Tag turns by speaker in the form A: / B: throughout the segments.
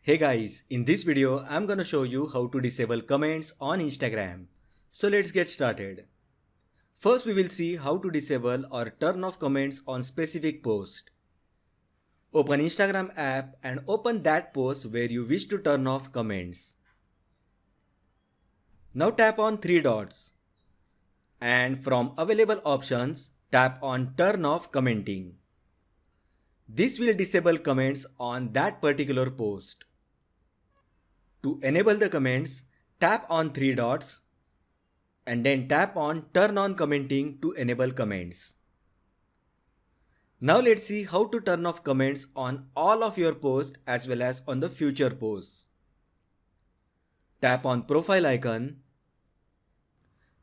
A: Hey guys, in this video I'm gonna show you how to disable comments on Instagram. So let's get started. First we will see how to disable or turn off comments on specific post. Open Instagram app and open that post where you wish to turn off comments. Now tap on three dots and from available options tap on turn off commenting. This will disable comments on that particular post. To enable the comments, tap on three dots and then tap on turn on commenting to enable comments. Now let's see how to turn off comments on all of your posts as well as on the future posts. Tap on profile icon,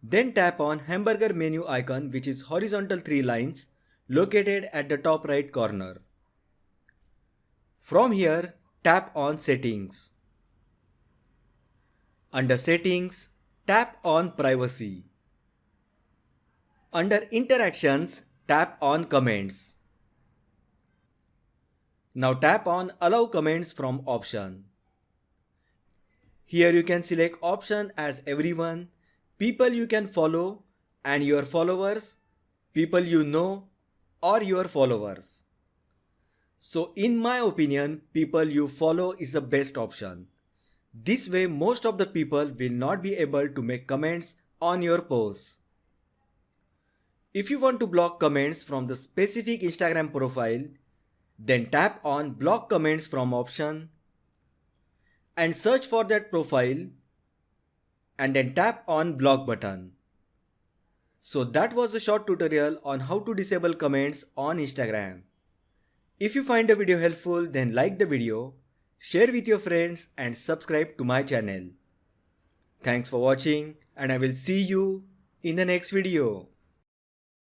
A: then tap on hamburger menu icon, which is horizontal three lines located at the top right corner. From here, tap on settings. Under settings, tap on privacy. Under interactions, tap on comments. Now tap on allow comments from option. Here you can select option as everyone, people you can follow and your followers, people you know or your followers. So in my opinion, people you follow is the best option. This way most of the people will not be able to make comments on your posts. If you want to block comments from the specific Instagram profile, then tap on block comments from option and search for that profile and then tap on block button. So that was a short tutorial on how to disable comments on Instagram. If you find the video helpful, then like the video, share with your friends and subscribe to my channel. Thanks for watching and I will see you in the next video.